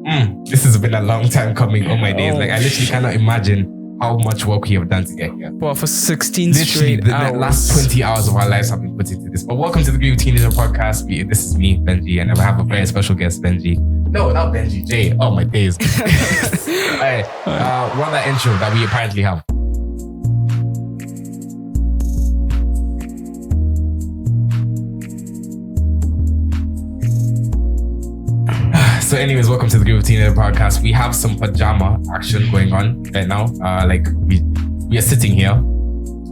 This has been a long time coming. Oh my days! Like I literally cannot imagine how much work we have done to get here. Well, for 16 Literally, straight the hours. last 20 hours of our lives have been put into this. But welcome to the Grieve Teenager Podcast. This is me, Benji, and I have a very special guest, Benji. No, not Benji, Jay. Oh my days. Alright, run that intro that we apparently have. So anyways, welcome to the Grieve Teenager Podcast. We have some pajama action going on right now. We are sitting here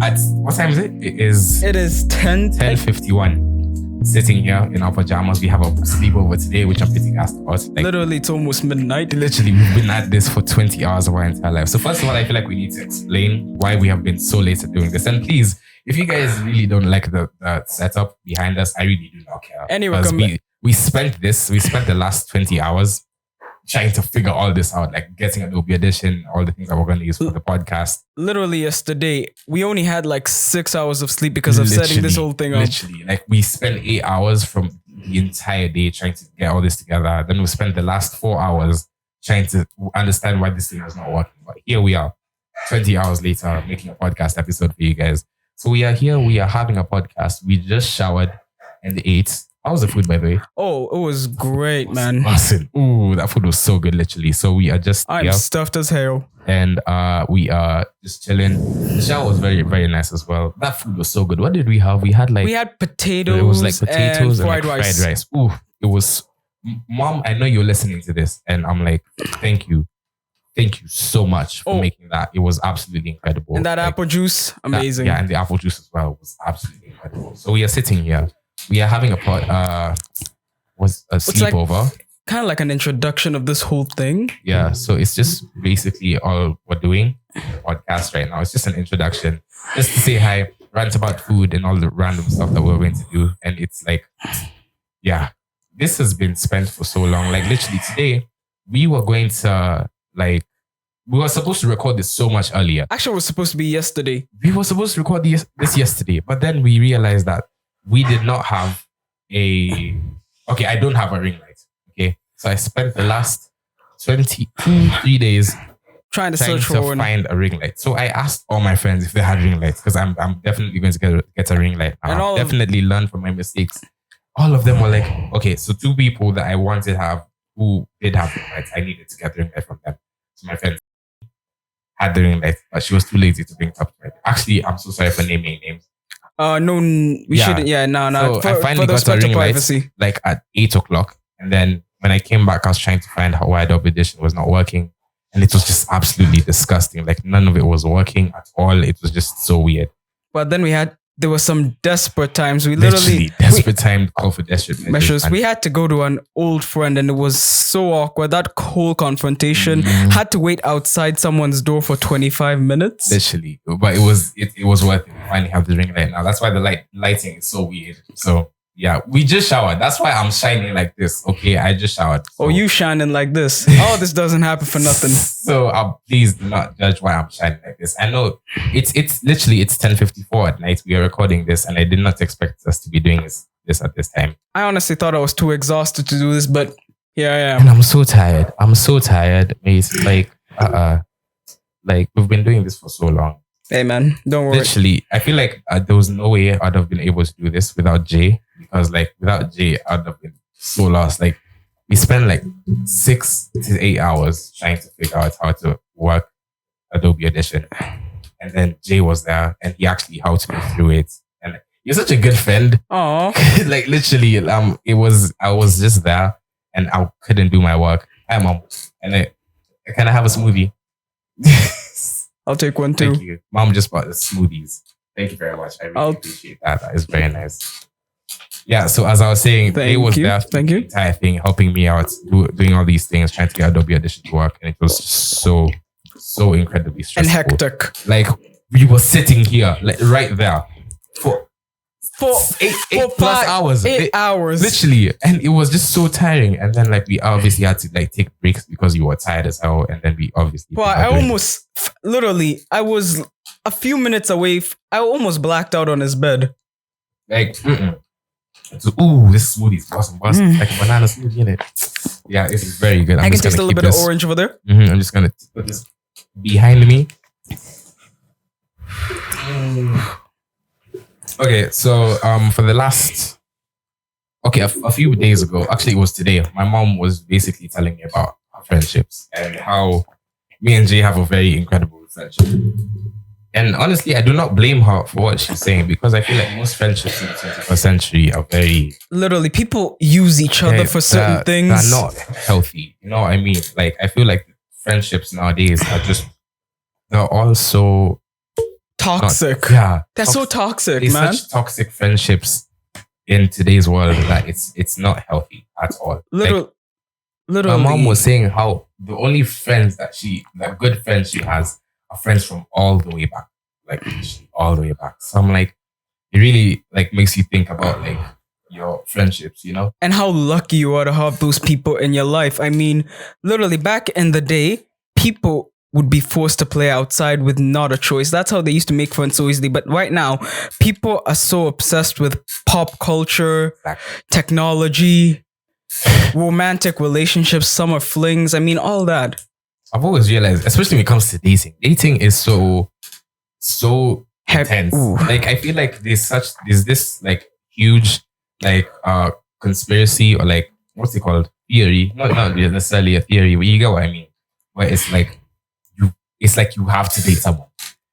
at, what time is it? It is 10:51. Sitting here in our pajamas. We have a sleepover today, which I'm pretty gassed about. Literally, it's almost midnight. Literally, we've been at this for 20 hours of our entire life. So first of all, I feel like we need to explain why we have been so late at doing this. And please, if you guys really don't like the setup behind us, I really do not care. Anyway, we spent the last 20 hours trying to figure all this out, like getting Adobe Audition, all the things that we're going to use for the podcast. Literally yesterday, we only had like 6 hours of sleep because of setting this whole thing up. Literally, like we spent 8 hours from the entire day trying to get all this together. Then we spent the last 4 hours trying to understand why this thing was not working. But here we are, 20 hours later, making a podcast episode for you guys. So we are here, we are having a podcast. We just showered and ate. How was the food, by the way? Oh, it was great, man. Awesome. Ooh, that food was so good, literally. So we are just I'm stuffed as hell. And we are just chilling. The shower was very, very nice as well. That food was so good. What did we have? We had potatoes. It was like potatoes and fried rice. Fried rice. Ooh, it was. Mom, I know you're listening to this, and I'm like, thank you. Thank you so much for making that. It was absolutely incredible. And that apple juice, amazing. And the apple juice as well was absolutely incredible. So we are sitting here. We are having a sleepover. Kind of like an introduction of this whole thing. Yeah, so it's just basically all we're doing, podcast right now. It's just an introduction, just to say hi, rant about food and all the random stuff that we're going to do. And it's like, yeah, this has been spent for so long. Like literally today, we were supposed to record this so much earlier. Actually, it was supposed to be yesterday. We were supposed to record this yesterday, but then we realized that we did not have I don't have a ring light. Okay. So I spent the last 3 days trying to find a ring light. So I asked all my friends if they had ring lights because I'm definitely going to get a ring light. I've definitely learned from my mistakes. All of them were like, okay, so 2 people that I wanted to have who did have ring lights, I needed to get the ring light from them. So my friend had the ring light, but she was too lazy to bring it up to me. Actually, I'm so sorry for naming names. No, we shouldn't. Yeah, no. So I finally got a ring light like at 8 o'clock. And then when I came back, I was trying to find why Adobe Audition was not working. And it was just absolutely disgusting. Like none of it was working at all. It was just so weird. But then there were some desperate times. We time call for desperate measures. We had to go to an old friend and it was so awkward. That whole confrontation had to wait outside someone's door for 25 minutes. Literally. But it was worth it. We finally have the ring light now. That's why the lighting is so weird. So yeah, we just showered. That's why I'm shining like this. Okay, I just showered. So. Oh, you shining like this. Oh, this doesn't happen for nothing. So please do not judge why I'm shining like this. I know it's literally 10:54 at night. We are recording this and I did not expect us to be doing this at this time. I honestly thought I was too exhausted to do this, but here I am. And I'm so tired. It's like we've been doing this for so long. Hey man, don't worry. Literally, I feel like there was no way I'd have been able to do this without Jay. Because without Jay, I'd have been so lost. Like we spent 6 to 8 hours trying to figure out how to work Adobe Audition. And then Jay was there and he actually helped me through it. And you're such a good friend. Oh. Literally, I was just there and I couldn't do my work. Hi mom. And can I have a smoothie? I'll take one too. Thank you. Mom just bought the smoothies. Thank you very much. I really appreciate that. That is very nice. Yeah, so as I was saying, Jay was there for the entire thing, helping me out, doing all these things, trying to get Adobe Audition to work. And it was so incredibly stressful. And hectic. Like, we were sitting here, right there, for 8 plus hours. 8 hours. Literally. And it was just so tiring. And then, we obviously had to, take breaks because you were tired as hell. And then we obviously... Well, I was a few minutes away. I almost blacked out on his bed. So, this smoothie is awesome. Like a banana smoothie in it. Yeah, this is very good. I can taste a little bit of orange over there. I'm just gonna put this behind me. Okay, so for the last a few days ago, actually it was today, my mom was basically telling me about our friendships and how me and Jay have a very incredible friendship. And honestly, I do not blame her for what she's saying because I feel like most friendships in the 21st century are very... Literally, people use each other for certain things. They're not healthy. You know what I mean? Like, I feel like friendships nowadays are just... They're all so... Toxic. They're so toxic, There's man. such toxic friendships in today's world that it's not healthy at all. Literally. My mom was saying how the only friends that good friends she has are friends from all the way back. Like all the way back. So I'm like, it really like makes you think about like your friendships, you know? And how lucky you are to have those people in your life. I mean, literally back in the day, people would be forced to play outside with not a choice. That's how they used to make friends so easily. But right now, people are so obsessed with pop culture, technology, romantic relationships, summer flings. I mean, all that. I've always realized, especially when it comes to dating, dating is so intense. Like, I feel like there's this like huge like conspiracy or like what's it called, theory? Not necessarily a theory, but you get what I mean. Where it's like you have to date someone.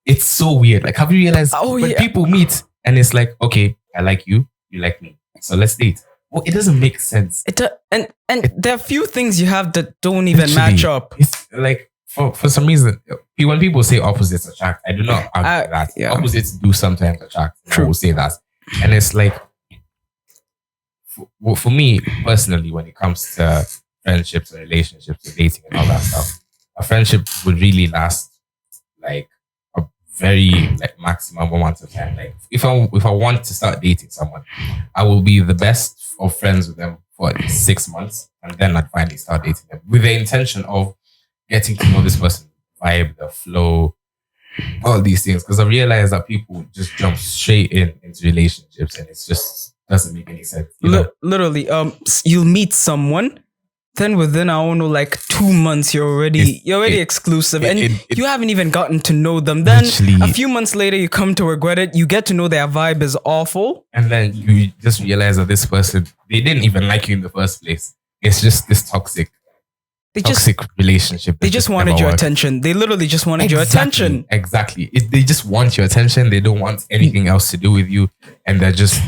It's so weird. Like, have you realized when people meet and it's like, okay, I like you, you like me, so let's date. Well, it doesn't make sense. And there are few things you have that don't even match up. It's like for some reason, when people say opposites attract, I do not argue that. Yeah. Opposites do sometimes attract. True. I will say that. And it's like, for me personally, when it comes to friendships and relationships and dating and all that stuff, a friendship would really last like a very like maximum amount of time. Like if I want to start dating someone, I will be the best of friends with them for at least 6 months, and then I'd finally start dating them with the intention of getting to know this person, vibe, the flow, all these things. Because I realized that people just jump straight into relationships, and it just doesn't make any sense. You know? Literally, you'll meet someone, then within I don't know, like 2 months, you're already exclusive, and you haven't even gotten to know them. Then a few months later, you come to regret it. You get to know their vibe is awful, and then you just realize that this person, they didn't even like you in the first place. It's just this toxic relationship. They just wanted your attention. They literally just wanted your attention. Exactly. They just want your attention. They don't want anything else to do with you, and they're just.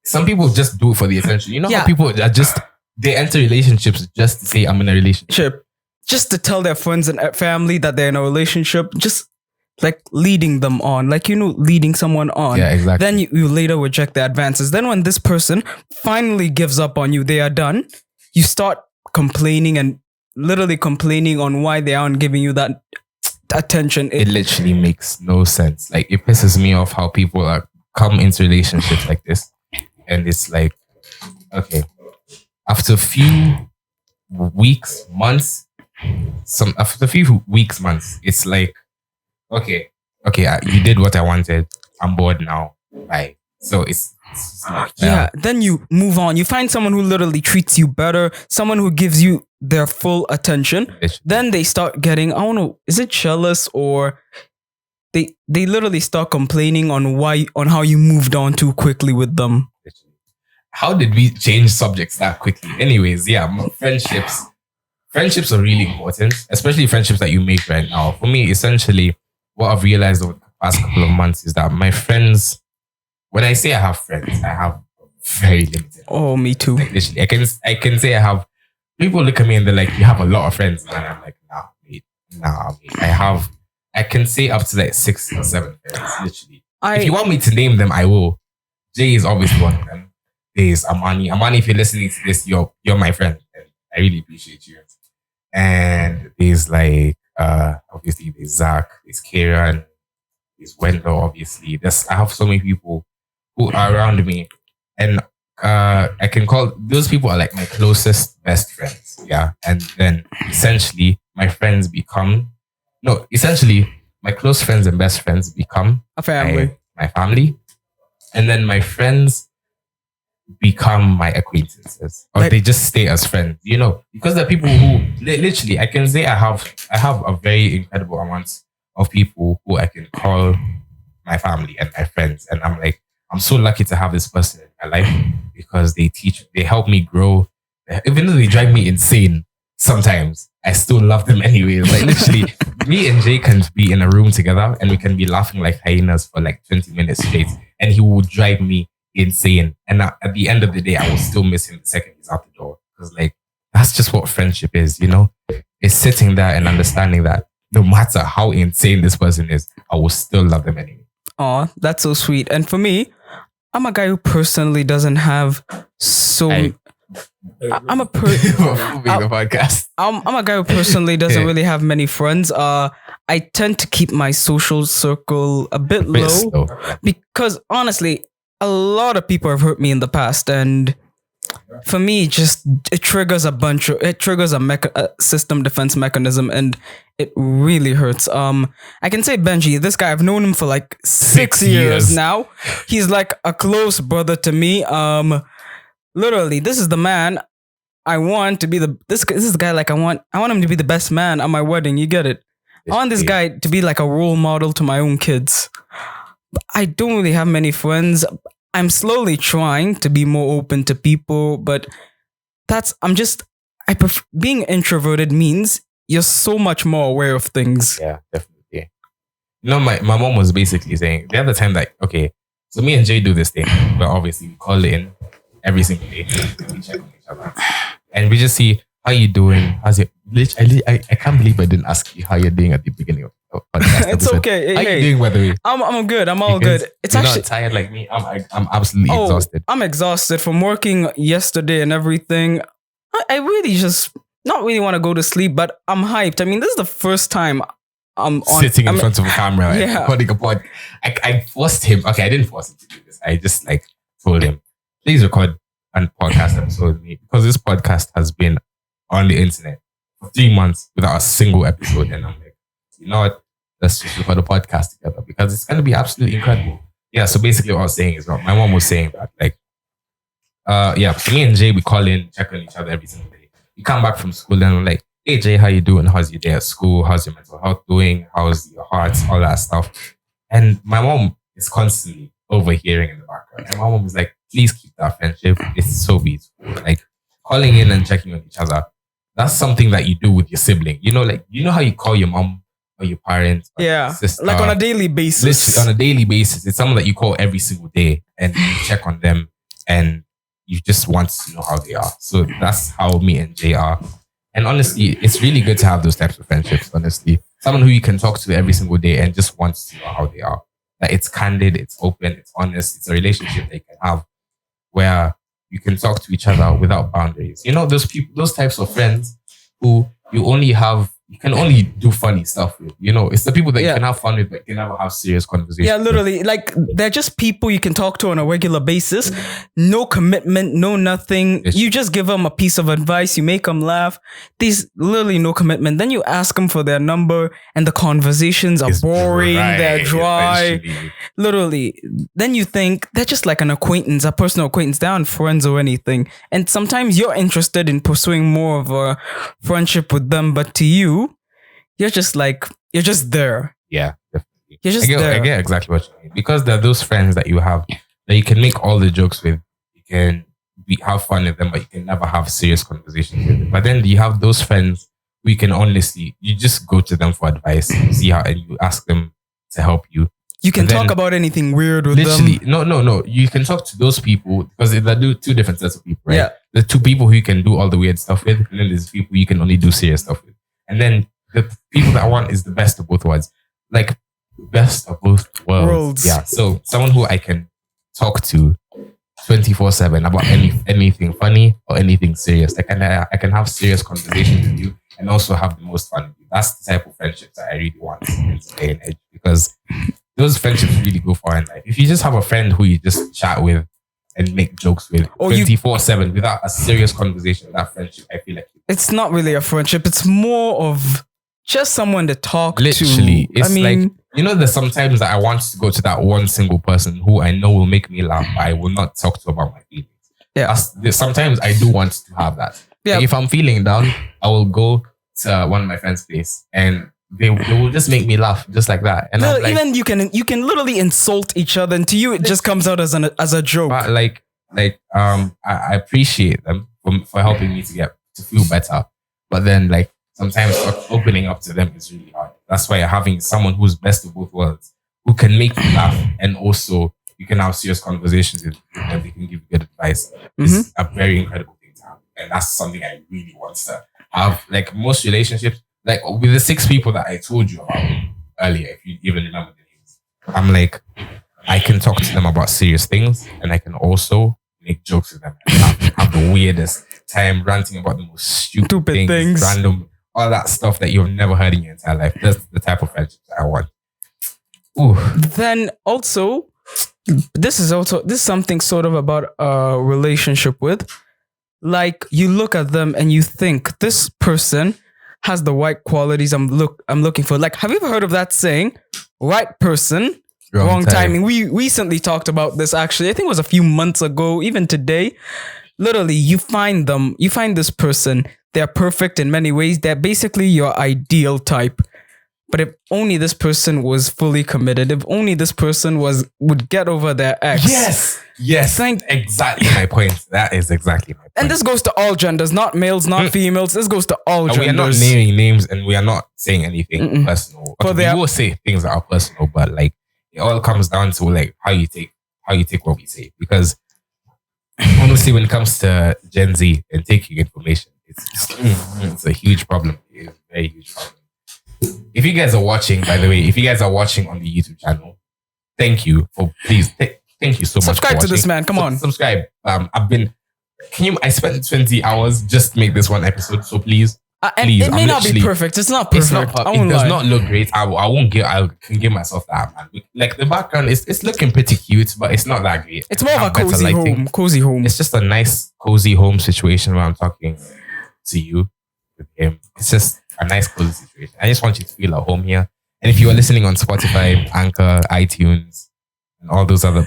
Some people just do it for the attention. You know how people are just. They enter relationships just to say, I'm in a relationship. Just to tell their friends and family that they're in a relationship. Just like leading them on. Like, leading someone on. Yeah, exactly. Then you later reject the advances. Then when this person finally gives up on you, they are done. You start complaining and literally complaining on why they aren't giving you that attention. It literally makes no sense. Like, it pisses me off how people come into relationships like this. And it's like, okay. After a few weeks, months, it's like, okay, you did what I wanted. I'm bored now. Bye. So it's not fair. Then you move on. You find someone who literally treats you better, someone who gives you their full attention. Literally. Then they start getting, I don't know, is it jealous, or they literally start complaining on how you moved on too quickly with them. How did we change subjects that quickly? Anyways, friendships are really important, especially friendships that you make right now. For me, essentially, what I've realized over the past couple of months is that my friends, when I say I have friends, I have very limited. Oh, me too. Like, literally, I can say I have. People look at me and they're like, "You have a lot of friends," and I'm like, "Nah, mate. I can say up to like 6 or 7 friends. Literally, if you want me to name them, I will. Jay is obviously one of them. There's Amani. Amani, if you're listening to this, you're my friend. And I really appreciate you. And there's like obviously there's Zach, there's Kieran, there's Wendell, obviously. I have so many people who are around me. And I can call those people are like my closest best friends. Yeah. And then essentially my close friends and best friends become a family. My family. And then my friends become my acquaintances, or they just stay as friends. Because there are people who literally, I can say I have a very incredible amount of people who I can call my family and my friends, and I'm so lucky to have this person in my life because they help me grow. Even though they drive me insane sometimes, I still love them anyway. Like literally, me and Jay can be in a room together and we can be laughing like hyenas for like 20 minutes straight, and he will drive me insane. And at the end of the day, I will still miss him the second he's out the door, because like that's just what friendship is. It's sitting there and understanding that no matter how insane this person is, I will still love them anyway. Oh, that's so sweet. And for me, I'm a guy who personally doesn't have I'm a podcast. I'm a guy who personally doesn't really have many friends. I tend to keep my social circle a bit low because honestly, a lot of people have hurt me in the past, and for me, it triggers a system defense mechanism, and it really hurts. I can say Benji, this guy, I've known him for like 6 years now. He's like a close brother to me. Literally, this is the man I want to be this is the guy, like I want him to be the best man at my wedding. You get it? I want this guy to be like a role model to my own kids. I don't really have many friends. I'm slowly trying to be more open to people, but being introverted means you're so much more aware of things. Yeah, definitely. My mom was basically saying the other time that, okay, so me and Jay do this thing, but obviously we call in every single day. We check on each other. And we just see, how you doing? How's it? I can't believe I didn't ask you how you're doing at the beginning of the podcast. It's okay. How you doing, by the way? I'm good. I'm all good. It's you're actually not tired like me. I'm absolutely exhausted. I'm exhausted from working yesterday and everything. I really just not really want to go to sleep, but I'm hyped. I mean, this is the first time I'm sitting in front of a camera and recording a pod. I forced him. Okay, I didn't force him to do this. I just told him, please record a podcast episode with me, because this podcast has been on the internet for 3 months without a single episode. And I'm like, you know what? Let's just record a podcast together, because it's going to be absolutely incredible. Yeah, so basically what I was saying is, my mom was saying that, so me and Jay, we call in, check on each other every single day. We come back from school and we're like, hey Jay, how you doing? How's your day at school? How's your mental health doing? How's your heart? All that stuff. And my mom is constantly overhearing in the background. And my mom was like, please keep that friendship. It's so beautiful. Like calling in and checking on each other. That's something that you do with your sibling. You know how you call your mom or your parents, or your sister, like on a daily basis. Literally on a daily basis. It's someone that you call every single day and you check on them and you just want to know how they are. So that's how me and Jay are. And honestly, it's really good to have those types of friendships, honestly. Someone who you can talk to every single day and just wants to know how they are. That it's candid, it's open, it's honest. It's a relationship that you can have where you can talk to each other without boundaries. Those people, those types of friends who you can only do funny stuff with. It's the people that you can have fun with, but you can never have serious conversations. Yeah, literally. Like, they're just people you can talk to on a regular basis. No commitment, no nothing. You just give them a piece of advice. You make them laugh. There's literally no commitment. Then you ask them for their number and the conversations are boring. They're dry. Eventually. Literally. Then you think they're just like an acquaintance, a personal acquaintance. They aren't friends or anything. And sometimes you're interested in pursuing more of a friendship with them. But to you, you're just there. Yeah, definitely. You're just there. I get exactly what you mean. Because there are those friends that you have that you can make all the jokes with. You can have fun with them, but you can never have serious conversations with them. But then you have those friends who you can honestly, you just go to them for advice, and you ask them to help you. You can talk about anything weird with them. No. You can talk to those people because they're two different sets of people, right? Yeah. The two people who you can do all the weird stuff with, and then there's people you can only do serious stuff with. And then the people that I want is the best of both worlds. Like, best of both worlds. Yeah. So someone who I can talk to 24/7 about anything funny or anything serious. Like, I can have serious conversations with you and also have the most fun with you. That's the type of friendships that I really want in this day and age, because those friendships really go far in life. If you just have a friend who you just chat with and make jokes with 24/7 without a serious conversation, that friendship, I feel like it's not really a friendship. It's more of just someone to talk to. Literally. It's there's sometimes that I want to go to that one single person who I know will make me laugh, but I will not talk to about my feelings. Yeah. Sometimes I do want to have that. Yeah. Like if I'm feeling down, I will go to one of my friends' place and they will just make me laugh just like that. And No, I'm like, even you can literally insult each other, and to you it just comes out as a joke. but I appreciate them for helping me to feel better. But then like sometimes opening up to them is really hard. That's why having someone who's best of both worlds, who can make you laugh and also you can have serious conversations with them, they can give you good advice. Is a very incredible thing to have. And that's something I really want to have. Like most relationships, like with the 6 people that I told you about earlier, if you even remember the names, I'm like, I can talk to them about serious things and I can also make jokes with them and have the weirdest time ranting about the most stupid things, random, all that stuff that you've never heard in your entire life. That's the type of friendship that I want. Ooh. Then also, this is something sort of about a relationship with. Like you look at them and you think this person has the right qualities I'm looking for. Like, have you ever heard of that saying? Right person, wrong timing. We recently talked about this actually. I think it was a few months ago, even today. Literally, you find this person, they're perfect in many ways. They're basically your ideal type. But if only this person was fully committed, if only this person would get over their ex. Yes. Exactly my point. That is exactly my point. And this goes to all genders, not males, not females. This goes to all genders. We are not naming names and we are not saying anything personal. Okay, we will say things that are personal, but like it all comes down to like how you take what we say. Because honestly, when it comes to Gen Z and taking information, it's a huge problem. It's a very huge problem. If you guys are watching, by the way, if you guys are watching on the YouTube channel, thank you for thank you so much. Subscribe to this man. Come on. Subscribe. I spent 20 hours just to make this one episode. So please. Please, it may not be perfect. It's not perfect. It does not look great. I can give myself that, man. Like the background it's looking pretty cute, but it's not that great. It's more of a cozy home. It's just a nice cozy home situation where I'm talking to you with him. It's just a nice cozy situation. I just want you to feel at home here. And if you are listening on Spotify, Anchor, iTunes, and all those other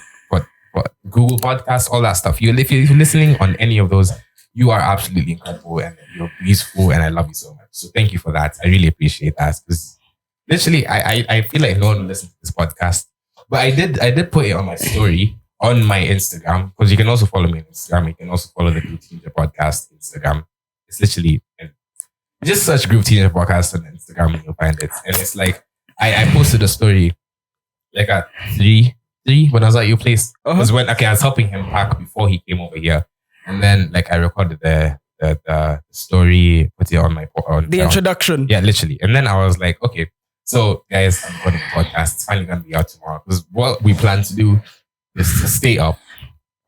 Google Podcasts, all that stuff. If you're listening on any of those, you are absolutely incredible and you're beautiful and I love you so much. So thank you for that. I really appreciate that. Because literally, I feel like no one will listen to this podcast. But I did put it on my story on my Instagram, because you can also follow me on Instagram. You can also follow the Groove Teenager Podcast Instagram. It's literally just search Groove Teenager Podcast on Instagram and you'll find it. And it's like I posted a story like at 3 when I was at your place. It was when I was helping him pack before he came over here. And then like I recorded the story, put it on the introduction. Yeah, literally. And then I was like, okay, so guys, I'm recording the podcast. It's finally gonna be out tomorrow. Because what we plan to do is to stay up,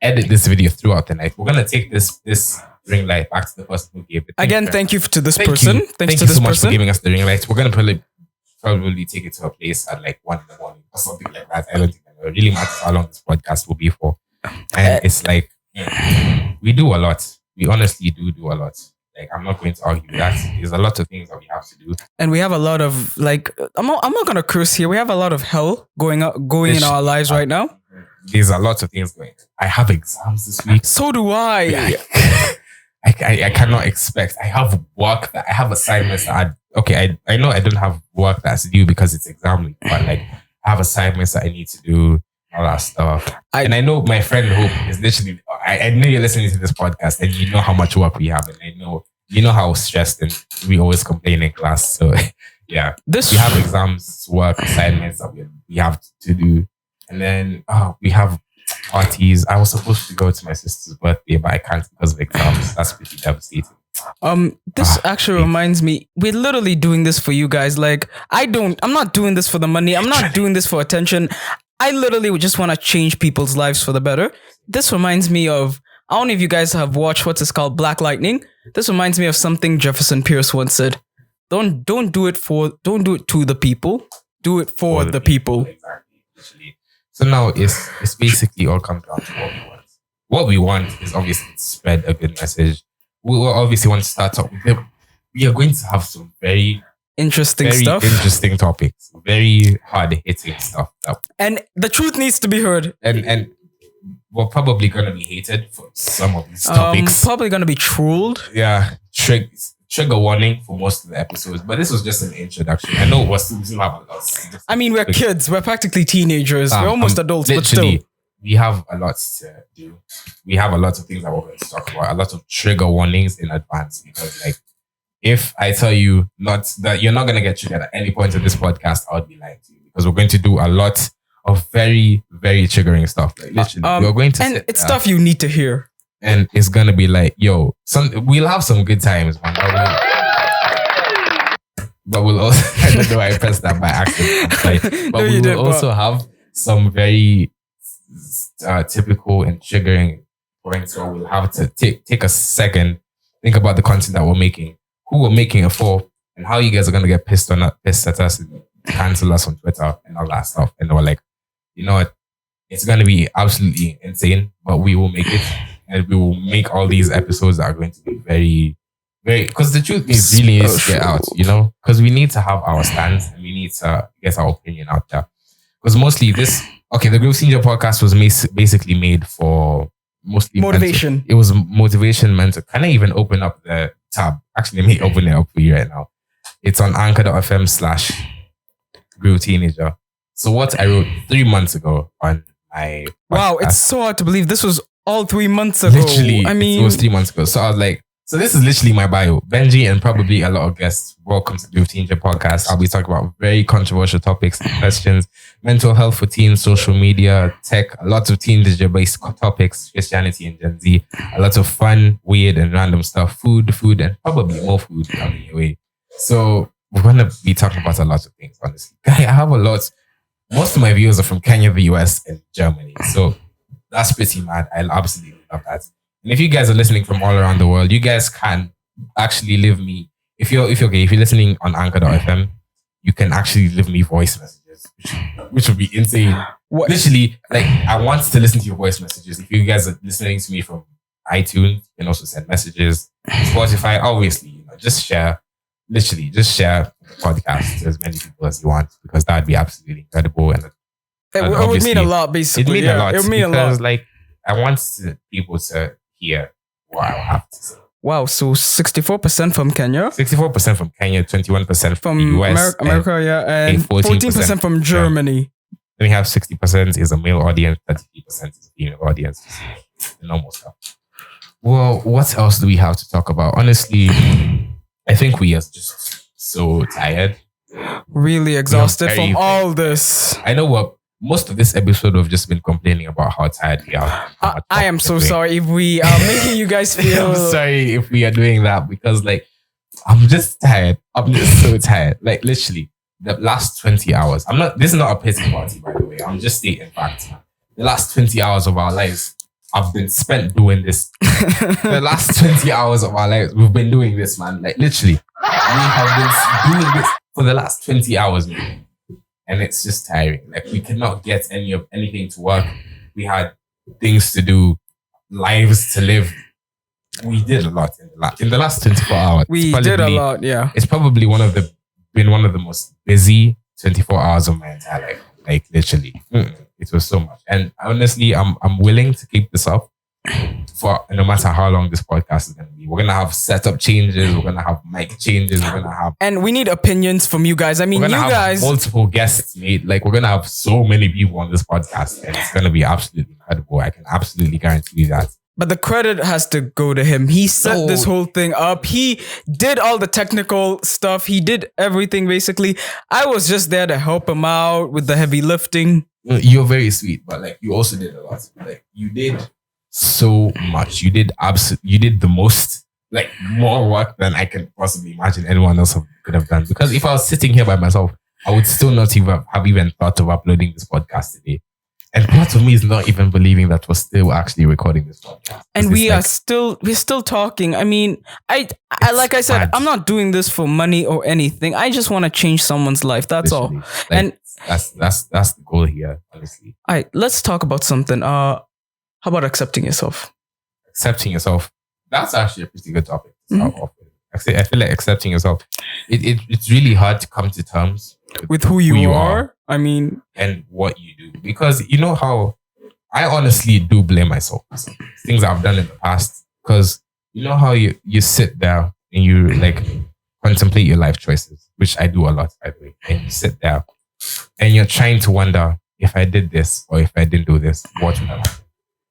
edit this video throughout the night. We're gonna take this ring light back to the person who gave it. Again, thank you to this person. Thank you so much for giving us the ring light. We're gonna probably take it to a place at like 1 a.m. or something like that. I don't think it really matters how long this podcast will be for. And it's like we do a lot. We honestly do a lot. Like I'm not going to argue that. There's a lot of things that we have to do, and we have a lot of like. I'm not gonna curse here. We have a lot of hell going in our lives right now. There's a lot of things going. I have exams this week. So do I. I cannot expect. I have work I have assignments that I know I don't have work that's due because it's exam week, but like I have assignments that I need to do, all that stuff. And I know my friend Hope is literally, I know you're listening to this podcast and you know how much work we have, and I know you know how stressed and we always complain in class. So yeah, we have exams, work, assignments that we have to do. And then we have parties. I was supposed to go to my sister's birthday, but I can't because of exams. That's pretty devastating. This actually reminds me, we're literally doing this for you guys. Like, I'm not doing this for the money. I'm not doing this for attention. I literally just want to change people's lives for the better. This reminds me of, I don't know if you guys have watched what's this called, Black Lightning. This reminds me of something Jefferson Pierce once said. Don't do it to the people. Do it for the people. Exactly. So now it's basically all comes down to what we want. What we want is obviously to spread a good message. We will obviously want to start off with we are going to have some very interesting topics, very hard hitting stuff. And the truth needs to be heard. And we're probably gonna be hated for some of these topics. Probably gonna be trolled. Yeah, trigger warning for most of the episodes, but this was just an introduction. I know we still have a lot. I mean, we're kids. We're practically teenagers. We're almost adults, but still. We have a lot to do. We have a lot of things that we're going to talk about. A lot of trigger warnings in advance, because like, if I tell you not that you're not going to get triggered at any point in this podcast, I would be lying to you, because we're going to do a lot of very, very triggering stuff. Like literally, we're going to, and it's stuff you need to hear. And it's gonna be like, yo, we'll have some good times, man. But we'll also, I don't know why I pressed that by accident. But we will also have some very typical and triggering points where we'll have to take a second, think about the content that we're making, who we're making it for, and how you guys are gonna get pissed at us and cancel us on Twitter and all that stuff. And we're like, you know what? It's gonna be absolutely insane, but we will make it. And we will make all these episodes that are going to be very, very... Because the truth is really needs to get out, you know? Because we need to have our stands and we need to get our opinion out there. Because mostly this... Okay, the Group Senior podcast was basically made for mostly... motivation. Mental. It was motivation, mental. Can I even open up the tab? Actually, let me open it up for you right now. It's on anchor.fm/Group Teenager. So what I wrote 3 months ago on my... Wow, podcast, it's so hard to believe this was all 3 months ago. Literally, I mean, it was 3 months ago. So I was like, so this is literally my bio. Benji and probably a lot of guests. Welcome to the Teenager Podcast. I'll be talking about very controversial topics and questions: mental health for teens, social media, tech, a lot of teenager-based topics, Christianity and Gen Z, a lot of fun, weird, and random stuff, food, and probably more food coming your way. So we're gonna be talking about a lot of things. Honestly, guy, I have a lot. Most of my viewers are from Kenya, the US, and Germany. So that's pretty mad. I absolutely love that. And if you guys are listening from all around the world, you guys can actually leave me. If you're listening on anchor.fm, you can actually leave me voice messages, which would be insane. What? Literally, like, I want to listen to your voice messages. If you guys are listening to me from iTunes, you can also send messages. Spotify, obviously, you know, just share. Literally, just share the podcast to as many people as you want, because that would be absolutely incredible. And it would mean a lot, basically. It would mean a lot. It would mean a lot. Like, I want people to hear what I have to say. Wow, so 64% from Kenya. 64% from Kenya, 21% from the US. America, yeah, and 14% from Germany. Then we have 60% is a male audience, 33% is a female audience. The normal stuff. Well, what else do we have to talk about? Honestly, I think we are just so tired. Really exhausted from all this. I know what. Most of this episode we've just been complaining about how tired we are. I am so sorry if we are making you guys feel... I'm sorry if we are doing that, because like, I'm just tired. I'm just so tired. Like literally the last 20 hours. This is not a pity party, by the way. I'm just stating facts. The last 20 hours of our lives have been spent doing this. The last 20 hours of our lives, we've been doing this, man. Like literally, we have been doing this for the last 20 hours, man. And it's just tiring. Like, we cannot get anything to work. We had things to do, lives to live. We did a lot in the last 24 hours. We did a lot, yeah. It's probably been one of the most busy 24 hours of my entire life. Like literally, it was so much. And honestly, I'm willing to keep this up for no matter how long this podcast is going to be. We're going to have setup changes. We're going to have mic changes. We're going to have... And we need opinions from you guys. I mean, you guys... multiple guests made. Like, we're going to have so many people on this podcast, and it's going to be absolutely incredible. I can absolutely guarantee you that. But the credit has to go to him. He set this whole thing up. He did all the technical stuff. He did everything, basically. I was just there to help him out with the heavy lifting. You're very sweet, but like, you also did a lot. Like, you did so much. You did the most, like, more work than I can possibly imagine anyone else could have done. Because if I was sitting here by myself, I would still not even have thought of uploading this podcast today. And part of me is not even believing that we're still actually recording this podcast. And we're still talking. I mean, I like I said, I'm not doing this for money or anything. I just want to change someone's life. That's literally all. Like, and that's the goal here, honestly. All right, let's talk about something. How about accepting yourself? Accepting yourself. That's actually a pretty good topic to start off with. I feel like accepting yourself. It's really hard to come to terms with who you are. I mean, and what you do, because you know how I honestly do blame myself for some things I've done in the past. Because you know how you sit there and you like contemplate your life choices, which I do a lot, by the way. And you sit there and you're trying to wonder, if I did this or if I didn't do this, what would have happened?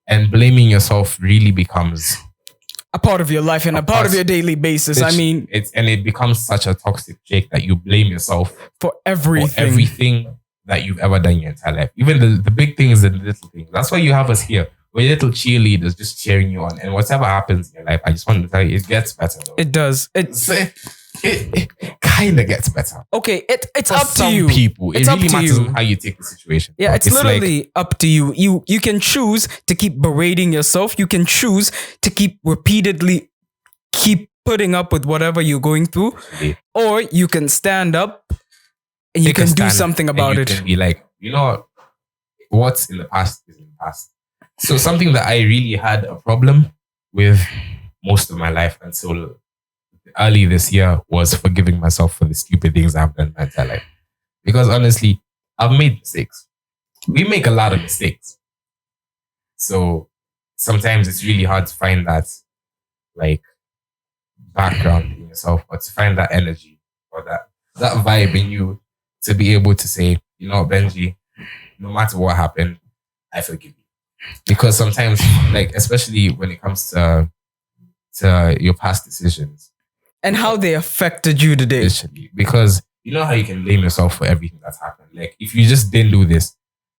And blaming yourself really becomes a part of your life and a part of your daily basis. I mean, it becomes such a toxic trait that you blame yourself for everything that you've ever done in your entire life. Even the big things and the little things. That's why you have us here. We're little cheerleaders just cheering you on. And whatever happens in your life, I just want to tell you, it gets better though. It does. It kind of gets better. Okay, it's For up to you. Some people, it it's really up to matters you. on how you take the situation. Yeah, it's literally up to you. You can choose to keep berating yourself. You can choose to keep repeatedly keep putting up with whatever you're going through, or you can stand up and you can do something about it. You can be like, you know, what's in the past is in the past. So something that I really had a problem with most of my life until early this year was forgiving myself for the stupid things I've done in my entire life. Because honestly, I've made mistakes. We make a lot of mistakes. So sometimes it's really hard to find that like background in yourself, or to find that energy or that vibe in you to be able to say, you know, Benji, no matter what happened, I forgive you. Because sometimes, like, especially when it comes to your past decisions and how they affected you today. Literally, because you know how you can blame yourself for everything that's happened. Like, if you just didn't do this,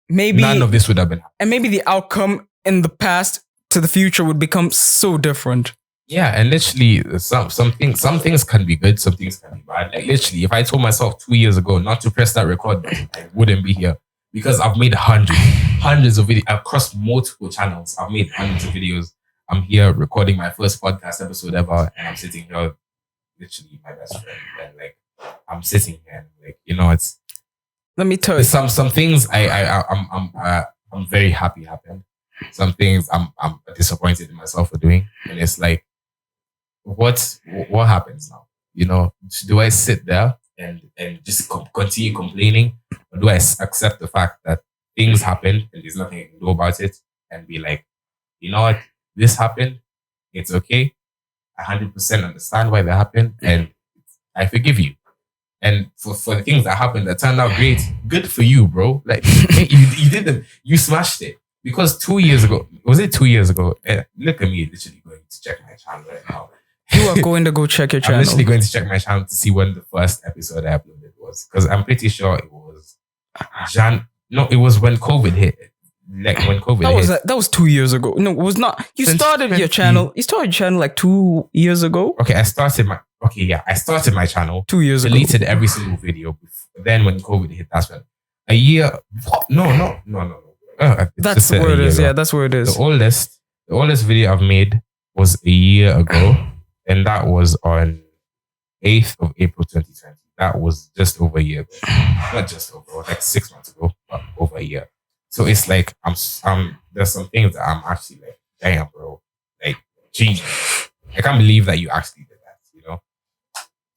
maybe none of this would have been happening. And maybe the outcome in the past to the future would become so different. Yeah, and literally, some things can be good, some things can be bad. Like, literally, if I told myself 2 years ago not to press that record button, I wouldn't be here. Because I've made hundreds of videos. I've crossed multiple channels. I've made hundreds of videos. I'm here recording my first podcast episode ever, and I'm sitting here, literally my best friend. And like, I'm sitting here, and like, you know, it's. Let me tell you, some things I'm very happy happened. Some things I'm disappointed in myself for doing, and it's like, what happens now? You know, do I sit there and just continue complaining, or do I accept the fact that things happened and there's nothing I can do about it, and be like, you know what, this happened, it's okay, I 100% understand why that happened, and I forgive you. And for the things that happened that turned out great, good for you, bro. Like, you did them, you smashed it. Because 2 years ago, was it 2 years ago? Look at me literally going to check my channel right now. You are going to go check your channel. I'm literally going to check my channel to see when the first episode I uploaded was. Because I'm pretty sure it was it was when COVID hit. Like when COVID hit. That was 2 years ago. No, it was not. You started your channel like 2 years ago. Okay, I started my channel 2 years ago. Deleted every single video. Then when COVID hit, that's when a year. No. That's where it is. Yeah, that's where it is. The oldest video I've made was a year ago, and that was on 8th of April 2020. That was just over a year ago. Not just over, like 6 months ago, but over a year. So it's like there's some things that I'm actually like, damn, bro, like, geez, I can't believe that you actually did that, you know.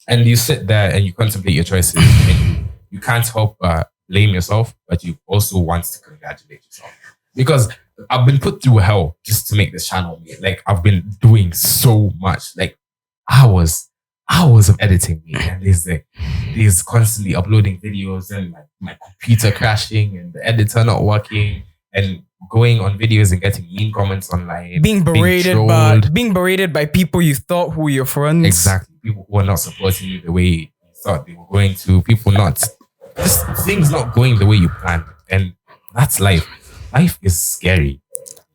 And you sit there and you contemplate your choices, and you can't help but blame yourself, but you also want to congratulate yourself. Because I've been put through hell just to make this channel. Like, I've been doing so much, like hours of editing, and there's constantly uploading videos, and my computer crashing, and the editor not working, and going on videos and getting mean comments online, being berated by people you thought were your friends. Exactly, people who are not supporting you the way you thought they were going to, people not. Just things not going the way you planned. And that's life. Life is scary,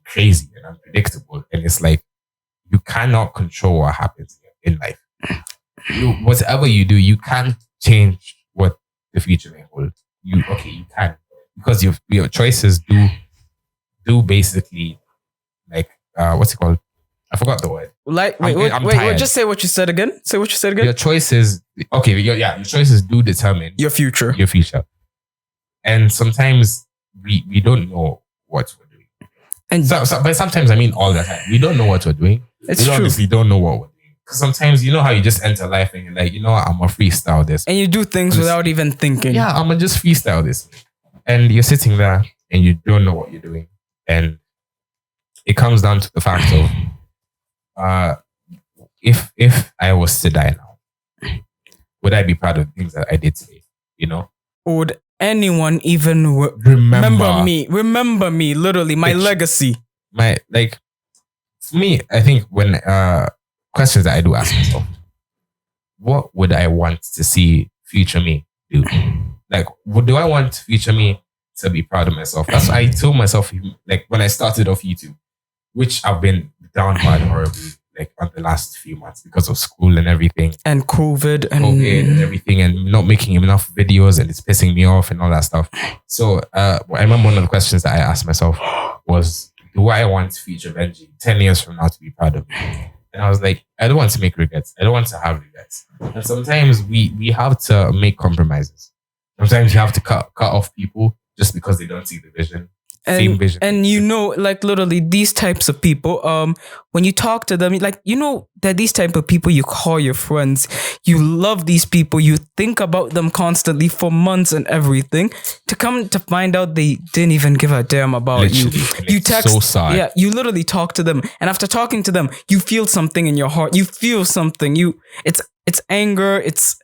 crazy, and unpredictable. And it's like, you cannot control what happens in life. Whatever you do, you can't change what the future may hold. You can. Because your choices do basically, like, what's it called? I forgot the word. Like, wait, just say what you said again. Say what you said again. Your choices, your choices do determine your future. And sometimes we don't know what we're doing. And but sometimes, I mean, all the time, we don't know what we're doing. We obviously don't know what we're doing. Because sometimes, you know how you just enter life and you're like, you know what, I'm going to freestyle this. And you do things without even thinking. Yeah, I'm going to just freestyle this. And you're sitting there and you don't know what you're doing. And it comes down to the fact of if I was to die now, would I be proud of the things that I did today? You know? Would anyone even remember me? Remember me, literally, my legacy. My, like, for me, I think when questions that I do ask myself, what would I want to see future me do? Like, what do I want future me to be proud of myself? That's what I told myself, like, when I started off YouTube, which I've been down bad horribly, like, on the last few months because of school and everything. And COVID and everything, and not making enough videos, and it's pissing me off and all that stuff. So I remember one of the questions that I asked myself was, do I want future Benji 10 years from now to be proud of me? And I was like, I don't want to make regrets. I don't want to have regrets. And sometimes we have to make compromises. Sometimes you have to cut off people just because they don't see the vision. Same vision. And you know, like literally these types of people, when you talk to them, like, you know, that these type of people you call your friends, you love these people, you think about them constantly for months and everything, to come to find out they didn't even give a damn about literally, you. You text, so sad. Yeah, you literally talk to them, and after talking to them, you feel something in your heart. You feel something. It's anger. It's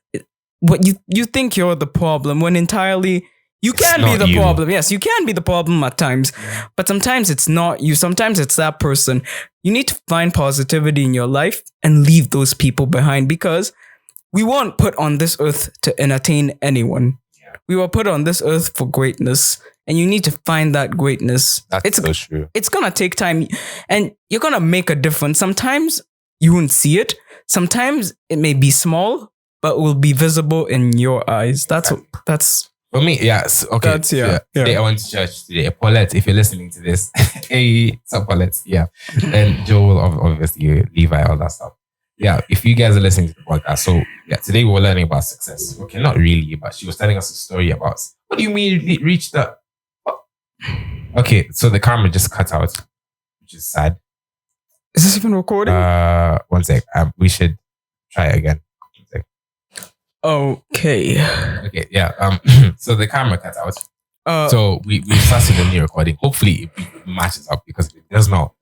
what you think you're the problem when entirely. You can be the problem. Yes, you can be the problem at times. But sometimes it's not you. Sometimes it's that person. You need to find positivity in your life and leave those people behind, because we weren't put on this earth to entertain anyone. Yeah. We were put on this earth for greatness. And you need to find that greatness. That's so true. It's going to take time. And you're going to make a difference. Sometimes you won't see it. Sometimes it may be small, but will be visible in your eyes. That's for me, yes. Okay. Today I went to church today. Paulette, if you're listening to this, hey, what's up, Paulette? Yeah. And Joel, obviously, Levi, all that stuff. Yeah. If you guys are listening to the podcast, so yeah, today we were learning about success. Okay, not really, but she was telling us a story about, what do you mean reach the? Okay, so the camera just cut out, which is sad. Is this even recording? One sec. We should try it again. Okay, yeah. So the camera cut out. So we started a new recording. Hopefully it matches up, because if it does not,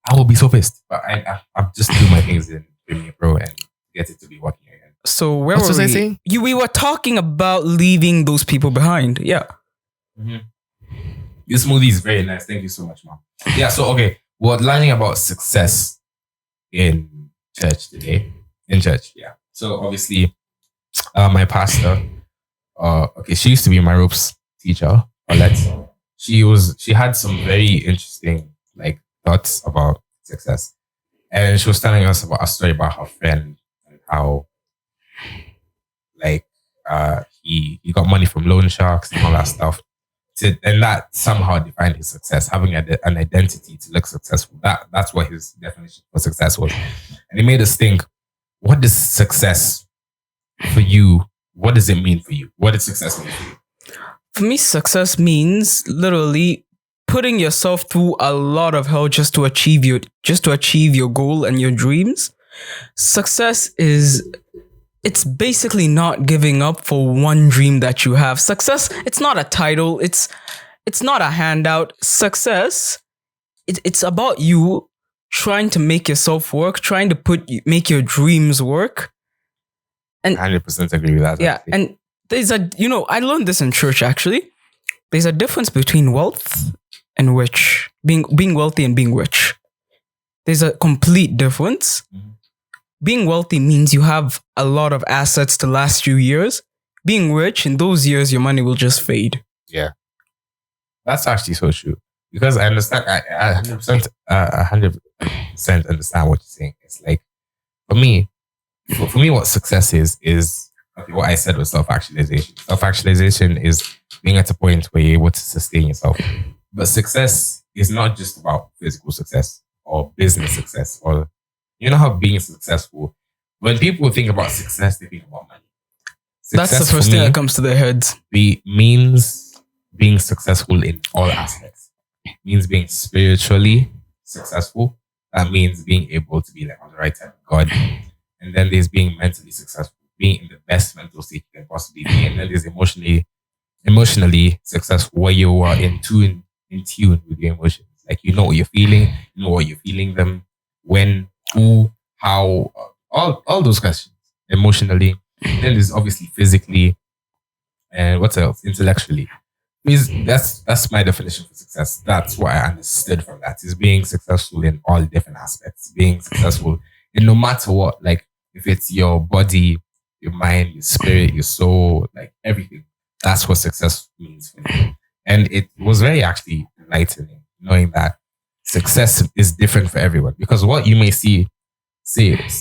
I will be so pissed. But I'm just do my things in Premiere Pro and get it to be working again. So where was I saying? We were talking about leaving those people behind. Yeah. Mm-hmm. Your smoothie is very nice. Thank you so much, Mom. Yeah. So okay, we're learning about success in church today. In church, yeah. So obviously, my pastor, okay, she used to be my ropes teacher, Paulette. She had some very interesting, like, thoughts about success. And she was telling us about a story about her friend and how, like, he got money from loan sharks and all that stuff. And that somehow defined his success, having an identity to look successful. That's what his definition for success was. And it made us think, what does success for you? What does it mean for you? What does success mean for you? For me, success means literally putting yourself through a lot of hell just to achieve your goal and your dreams. Success is, it's basically not giving up for one dream that you have. Success, it's not a title. It's not a handout. Success, it's about you trying to make yourself work, trying to make your dreams work. And 100% agree with that. Yeah, actually. and there's I learned this in church actually. There's a difference between wealth and rich. Being wealthy and being rich. There's a complete difference. Mm-hmm. Being wealthy means you have a lot of assets to last you years. Being rich, in those years, your money will just fade. Yeah, that's actually so true. Because I understand. I 100% understand what you're saying. It's like, for me, what success is what I said was self-actualization. Self-actualization is being at a point where you're able to sustain yourself. But success is not just about physical success or business success, or, you know how being successful, when people think about success, they think about money. Success, that's the first thing that comes to their heads. Means being successful in all aspects. It means being spiritually successful. That means being able to be like on the right side of God. And then there's being mentally successful, being in the best mental state you can possibly be. And then there's emotionally successful, where you are in tune with your emotions. Like you know what you're feeling, you know what you're feeling them, when, who, how, all those questions emotionally. Then there's obviously physically, and what else? Intellectually. That's my definition for success. That's what I understood from that is being successful in all different aspects, being successful in no matter what, like if it's your body, your mind, your spirit, your soul, like everything. That's what success means for me. And it was very actually enlightening knowing that success is different for everyone because what you may say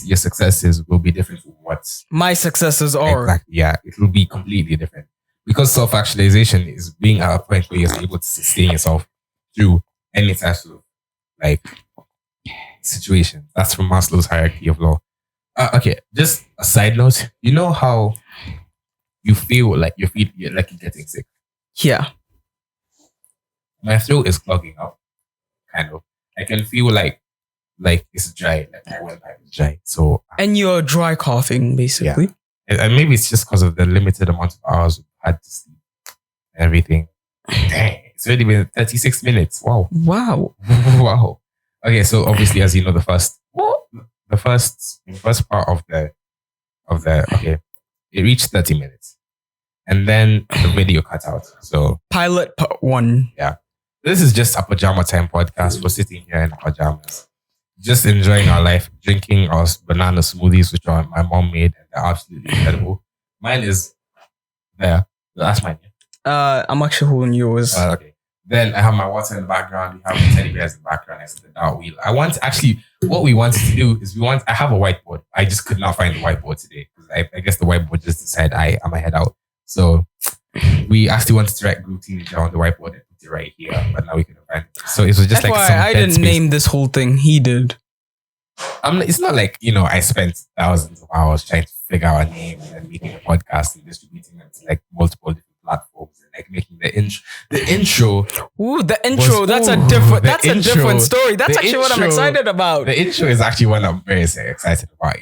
your successes will be different from what my successes are. Exactly. Yeah, it will be completely different because self-actualization is being at a point where you're able to sustain yourself through any type of like situation. That's from Maslow's hierarchy of law. Okay, just a side note. You know how you feel like you're getting sick. Yeah. My throat is clogging up, kind of. I can feel like it's dry, like my windpipe is dry. So and you're dry coughing, basically. Yeah. And maybe it's just because of the limited amount of hours we've had to sleep and everything. Dang, it's already been 36 minutes. Wow. Wow. Okay, so obviously, as you know, the first part of the okay, it reached 30 minutes. And then the video cut out. So pilot part 1. Yeah. This is just a pajama time podcast. We're sitting here in pajamas, just enjoying our life, drinking our banana smoothies, which my mom made, and they're absolutely incredible. Mine is there. That's mine. I'm actually holding yours. Okay. Then I have my water in the background. We have the teddy bears in the background next to the dart wheel. What we wanted to do is I have a whiteboard. I just could not find the whiteboard today because I guess the whiteboard just decided I'm a head out. So we actually wanted to write group teenager on the whiteboard and put it right here, but now we couldn't find it. So it was just I didn't name this whole thing. He did. It's not like, I spent thousands of hours trying to figure out a name and then making a podcast and distributing them to like multiple different platforms and like making the intro. Ooh, the intro. That's a different story. That's actually what I'm excited about. The intro is actually one I'm very excited about.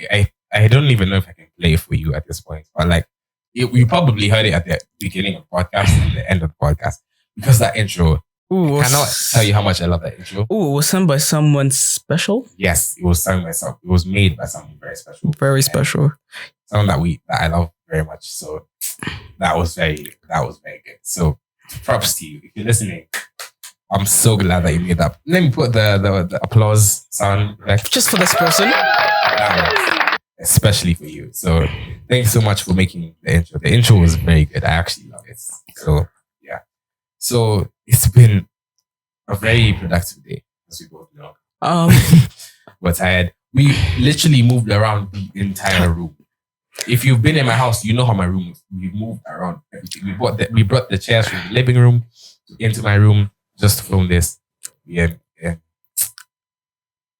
I don't even know if I can play it for you at this point, but like you probably heard it at the beginning of the podcast and the end of the podcast because that intro. Ooh, I cannot tell you how much I love that intro. Ooh, it was sung by someone special? Yes, it was sung by someone. It was made by someone very special. Very special. Someone that I love very much. So that was very good. So props to you. If you're listening, I'm so glad that you made that. Let me put the applause sound back. Just for this person. Especially for you. So thanks so much for making the intro. The intro was very good. I actually love it. So yeah. So it's been a very productive day, as we both know. We're tired. We literally moved around the entire room. If you've been in my house, you know how my room is. We moved around everything. We brought the chairs from the living room into my room just to film this. Yeah,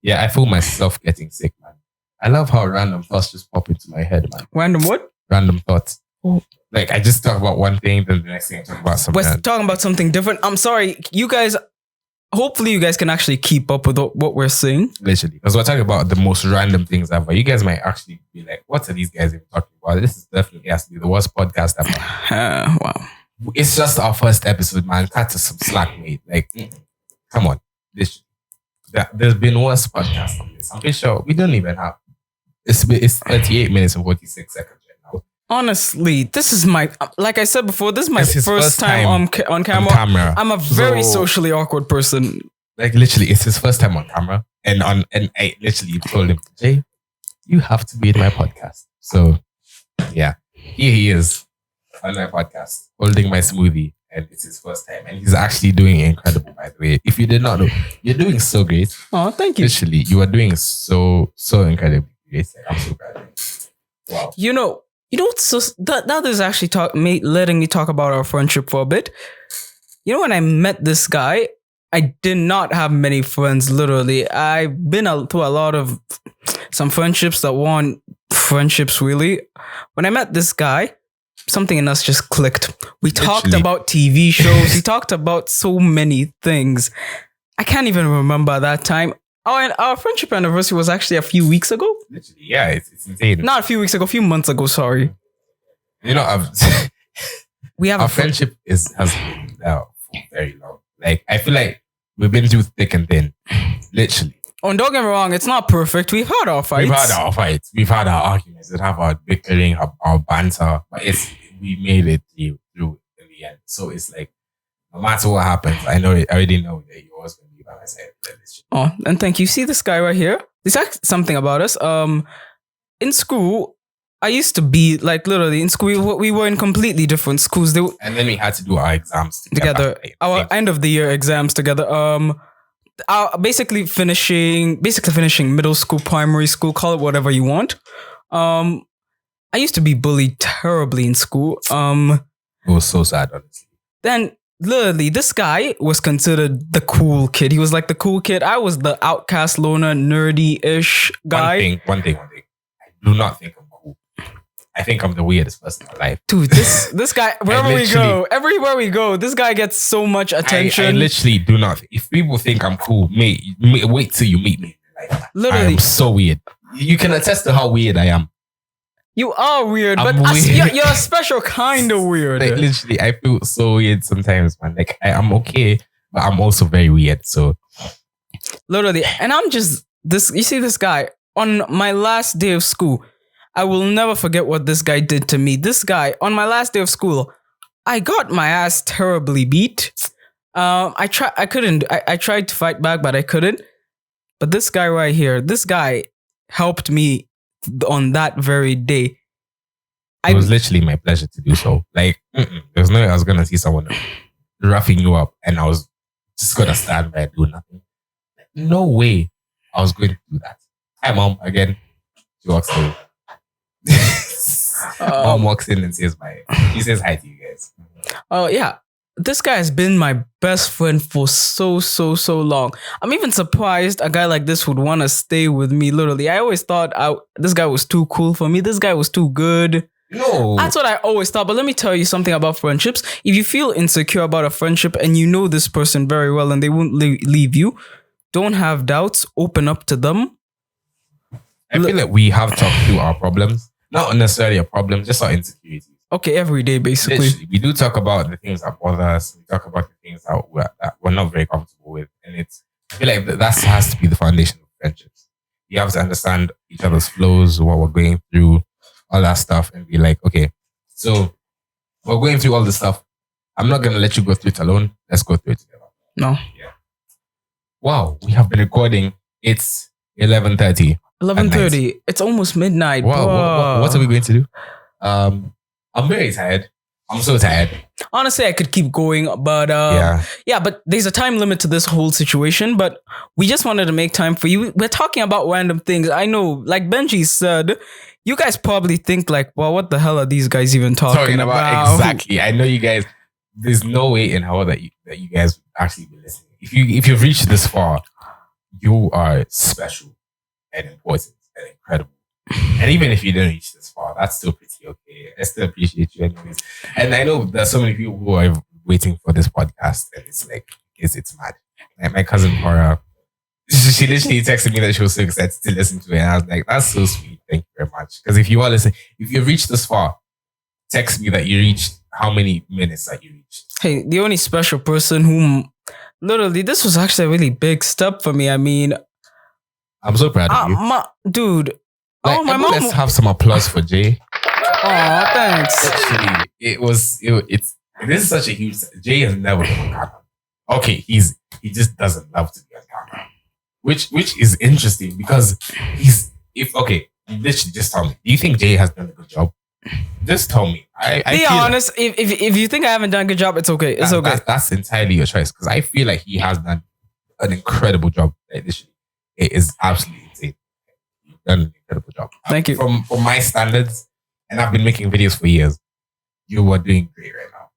I feel myself getting sick, man. I love how random thoughts just pop into my head, man. Random what? Random thoughts. Oh. Like I just talk about one thing, then the next thing I talk about something. We're talking about something different. I'm sorry, you guys. Hopefully, you guys can actually keep up with what we're saying. Literally, because we're talking about the most random things ever. You guys might actually be like, "What are these guys even talking about?" This is definitely has to be the worst podcast ever. Wow. It's just our first episode, man. Cut to some slack, mate. Like, come on. There's been worse podcasts on this. I'm pretty sure we don't even have. It's 38 minutes and 46 seconds right now. Honestly, this is like I said before, this is my first time on camera. I'm a very socially awkward person. Like literally, it's his first time on camera. And I literally told him, Jay, you have to be in my podcast. So yeah, here he is on my podcast, holding my smoothie. And it's his first time. And he's actually doing incredible, by the way. If you did not know, you're doing so great. Oh, thank you. Literally, you are doing so incredibly great. I'm so proud of you. Wow. You know, so that is actually letting me talk about our friendship for a bit. You know, when I met this guy, I did not have many friends, literally. I've been through a lot of some friendships that weren't friendships, really. When I met this guy, something in us just clicked. We talked about TV shows. We talked about so many things. I can't even remember that time. Oh, and our friendship anniversary was actually a few weeks ago. Literally, yeah, it's insane. Not a few weeks ago, a few months ago. Sorry. You know, our friendship has been there for very long. Like I feel like We've been through thick and thin, literally. Oh, and don't get me wrong, it's not perfect. We've had our fights. We've had our arguments. We've had our bickering, our banter, but we made it through in the end. So it's like, no matter what happens, I already know that you're always going to be by my side. Oh, and thank you. See this guy right here? This is something about us. In school, I used to be like literally in school. We were in completely different schools. And then we had to do our exams together. Our end of the year exams together. Basically finishing middle school, primary school, call it whatever you want. I used to be bullied terribly in school. It was so sad, honestly. Then literally, this guy was considered the cool kid. He was like the cool kid. I was the outcast, loner, nerdy-ish guy. One thing. I do not think I'm cool. I think I'm the weirdest person alive. Dude, this guy, everywhere we go, this guy gets so much attention. I literally do not. If people think I'm cool, wait till you meet me. Like, literally, I'm so weird. You can attest to how weird I am. You are weird, but you're a special kind of weird. Like, literally, I feel so weird sometimes, man. Like, I'm okay, but I'm also very weird. So, literally, and I'm just this. You see, this guy on my last day of school. I will never forget what this guy did to me. This guy on my last day of school, I got my ass terribly beat. I tried to fight back, but I couldn't. But this guy right here, this guy helped me on that very day. It was literally my pleasure to do so. Like, there's no way I was going to see someone roughing you up and I was just going to stand by and do nothing. No way I was going to do that. Hi, Mom, again. She walks in. Mom walks in and says bye. She says hi to you guys. Oh, yeah. This guy has been my best friend for so long. I'm even surprised a guy like this would want to stay with me, literally. I always thought this guy was too cool for me. This guy was too good. No. That's what I always thought. But let me tell you something about friendships. If you feel insecure about a friendship and you know this person very well and they won't leave you, don't have doubts. Open up to them. I feel like we have talked through our problems. Not necessarily a problem, just our insecurities. Okay, every day, basically. Literally, we do talk about the things that bother us. We talk about the things that we're not very comfortable with. And I feel like that has to be the foundation of friendships. You have to understand each other's flows, what we're going through, all that stuff, and be like, okay, so we're going through all this stuff. I'm not going to let you go through it alone. Let's go through it together. No. Yeah. Wow, we have been recording. It's 11:30. 11:30. It's almost midnight. Wow. What are we going to do? I'm very tired. I'm so tired. Honestly, I could keep going, but yeah, but there's a time limit to this whole situation. But we just wanted to make time for you. We're talking about random things. I know, like Benji said, you guys probably think like, well, what the hell are these guys even talking about? Exactly. I know you guys. There's no way in hell that you guys actually be listening. If you've reached this far, you are special and important and incredible. And even if you didn't reach this far, that's still pretty okay. I still appreciate you anyways. And I know there's so many people who are waiting for this podcast, and it's like, it's mad. Like my cousin Cora, she literally texted me that she was so excited to listen to it. And I was like, that's so sweet. Thank you very much. Because if you are listening, if you've reached this far, text me that you reached how many minutes that you reached. Hey, the only special person whom literally, this was actually a really big step for me. I mean, I'm so proud of you. Dude. Like, my mom. Let's have some applause for Jay. Oh, thanks. Actually, this is such a huge. Jay has never been on camera. Okay, he just doesn't love to be on camera, which is interesting because you literally just tell me. Do you think Jay has done a good job? Just tell me. Be honest. If you think I haven't done a good job, it's okay. It's okay. That's entirely your choice because I feel like he has done an incredible job. Like, literally, it is absolutely insane. Done an incredible job. Thank you. From my standards, and I've been making videos for years. You are doing great right now.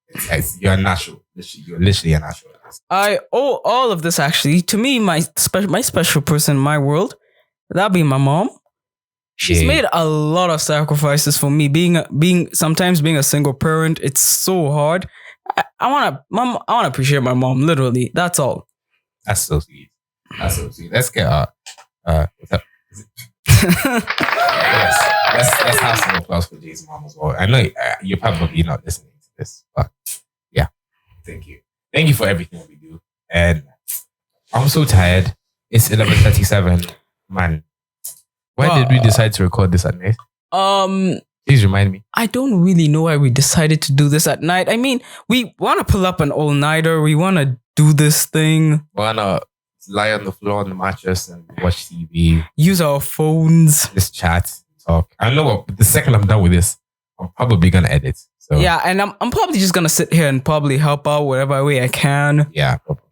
You're a natural. You're literally a natural. I owe all of this actually to me, my special person in my world. That'd be my mom. She's made a lot of sacrifices for me. Sometimes being a single parent, it's so hard. I wanna appreciate my mom. Literally, that's all. That's so sweet. Let's get what's up? Yes, let's have some applause for Jay's mom as well. I know you're probably not listening to this, but yeah, thank you for everything we do. And I'm so tired. It's 11:37, man. Why did we decide to record this at night? Please remind me. I don't really know why we decided to do this at night. I mean, we want to pull up an all-nighter. We want to do this thing. We want to lie on the floor on the mattress and watch TV. Use our phones. Just chat, talk. I know what, the second I'm done with this, I'm probably going to edit. So. Yeah, and I'm probably just going to sit here and probably help out whatever way I can. Yeah, probably.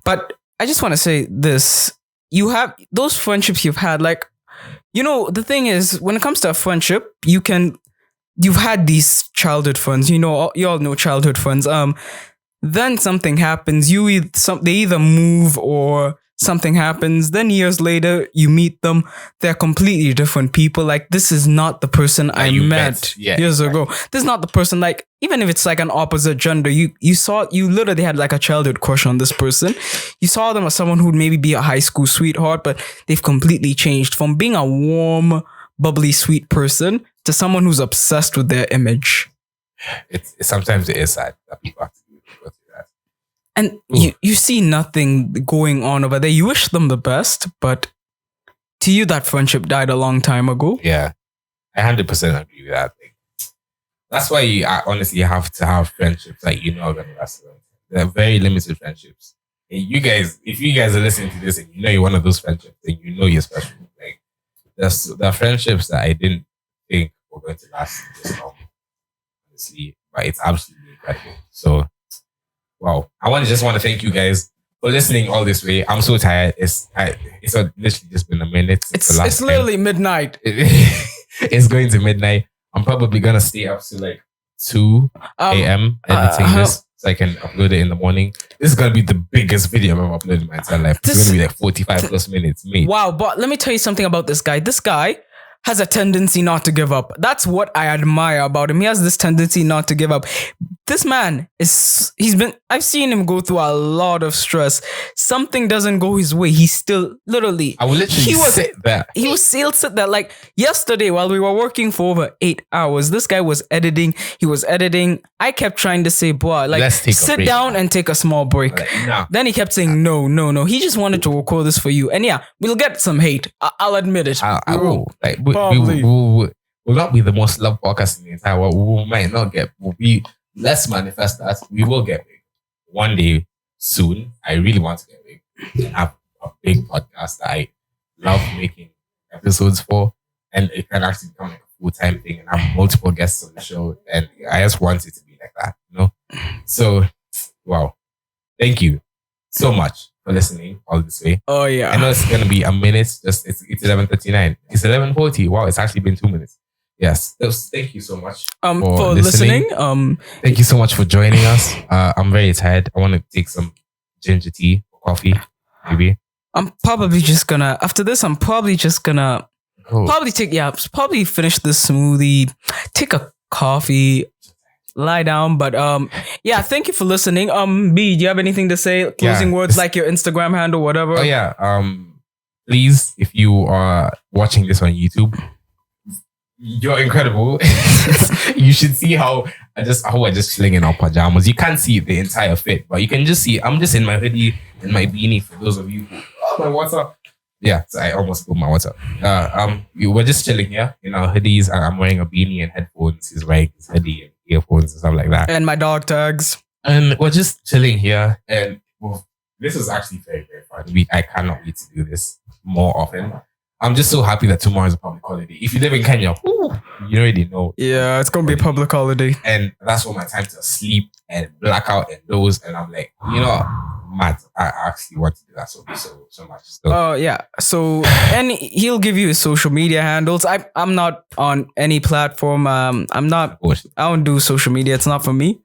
But I just want to say this. You have those friendships you've had, like, you know, the thing is, when it comes to a friendship, you've had these childhood friends, you know, you all know childhood friends. Then something happens, they either move or something happens. Then years later, you meet them. They're completely different people. Like, this is not the person I met years ago. This is not the person, like, even if it's like an opposite gender, you literally had like a childhood crush on this person. You saw them as someone who'd maybe be a high school sweetheart, but they've completely changed from being a warm, bubbly, sweet person to someone who's obsessed with their image. Sometimes it is sad that people have to go through that. And you see nothing going on over there. You wish them the best, but to you, that friendship died a long time ago. Yeah, I 100% agree with that. That's why you honestly have to have friendships that you know are going to last. They're very limited friendships. And if you guys are listening to this and you know you're one of those friendships, then you know you're special. Like, there are friendships that I didn't think were going to last this long, honestly, but it's absolutely incredible. So, wow. I just want to thank you guys for listening all this way. I'm so tired. It's literally just been a minute. It's literally midnight. It's going to midnight. I'm probably going to stay up to like 2 a.m. editing this so I can upload it in the morning. This is going to be the biggest video I've ever uploaded in my entire life. It's going to be like 45 plus minutes. Wow, but let me tell you something about this guy. This guy has a tendency not to give up. That's what I admire about him. He has this tendency not to give up. This man I've seen him go through a lot of stress. Something doesn't go his way. He's still literally. I will literally sit there. He'll sit there. Like yesterday while we were working for over 8 hours, this guy was editing. He was editing. I kept trying to say, boy, like sit down and take a small break. No. Then he kept saying, no. He just wanted to record this for you. And yeah, we'll get some hate. I'll admit it. I will. Like, we'll not be the most loved podcast in the entire world. We might not get. Let's manifest that. We will get big one day soon. I really want to get big and have a big podcast that I love making episodes for, and it can actually become like a full-time thing and have multiple guests on the show. And I just want it to be like that, you know. So, wow, thank you so much for listening all this way. Oh yeah, I know it's gonna be a minute. It's 11:39. It's 11:40. Wow, it's actually been 2 minutes. Yes. Thank you so much for listening. Thank you so much for joining us. I'm very tired. I want to take some ginger tea or coffee, maybe. I'm probably just gonna after this. I'm probably just gonna probably finish this smoothie, take a coffee, lie down. But yeah, thank you for listening. B, do you have anything to say? Closing words like your Instagram handle, whatever. Oh yeah. Please, if you are watching this on YouTube, you're incredible. You should see how I just chilling in our pajamas. You can't see the entire fit, but you can just see I'm just in my hoodie and my beanie. For those of you who my water. Yeah, so I almost spilled my water. We're just chilling here in our hoodies. I'm wearing a beanie and headphones. He's wearing his hoodie and earphones and stuff like that. And my dog tags. And we're just chilling here. And this is actually very, very fun. I cannot wait to do this more often. I'm just so happy that tomorrow is a public holiday. If you live in Kenya, you already know. Yeah, it's going to be a public holiday. And that's all my time to sleep and black out and doze. And I'm like, you know, mad. I actually want to do that so much. Oh, yeah. So, and he'll give you his social media handles. I'm not on any platform. I don't do social media. It's not for me.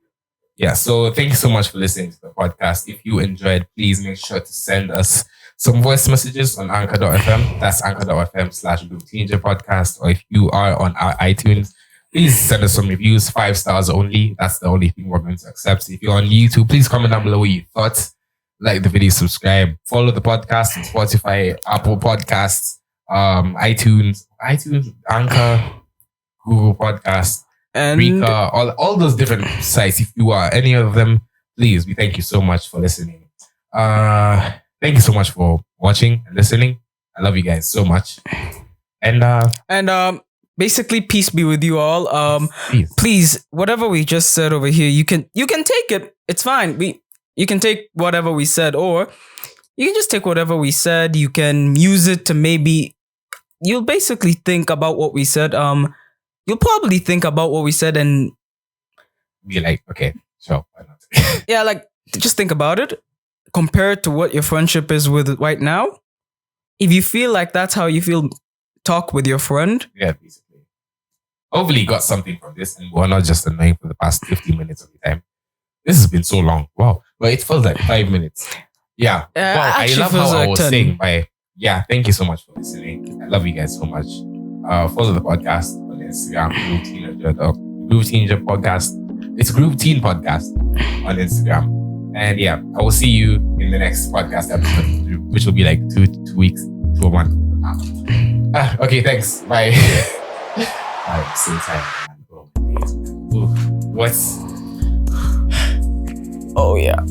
Yeah. So thank you so much for listening to the podcast. If you enjoyed, please make sure to send us some voice messages on anchor.fm. That's anchor.fm/Group podcast. Or if you are on our iTunes, please send us some reviews, 5 stars only. That's the only thing we're going to accept. If you're on YouTube, please comment down below what you thought. Like the video, subscribe, follow the podcast on Spotify, Apple Podcasts, iTunes, Anchor, Google Podcasts, and Rika, all those different sites. If you are any of them, please, we thank you so much for listening. thank you so much for watching and listening. I love you guys so much. And basically, peace be with you all. Please, whatever we just said over here, you can take it. It's fine. You can take whatever we said, or you can just take whatever we said. You can use it to maybe. You'll basically think about what we said. You'll probably think about what we said and be like, okay, sure, why not? Yeah, like just think about it. Compare it to what your friendship is with right now. If you feel like that's how you feel, talk with your friend. Yeah, basically. Hopefully you got something from this and we're not just annoying for the past 50 minutes of the time. This has been so long. Wow. But it felt like 5 minutes. Yeah. Wow. I love how I was 10. saying by thank you so much for listening. I love you guys so much. Follow the podcast on Instagram, Groove Teenager Podcast. It's Groove Teen Podcast on Instagram. And yeah, I will see you in the next podcast episode, which will be like 2 weeks to a month. Okay, thanks. Bye. I'm so tired, man. What's... Oh, yeah.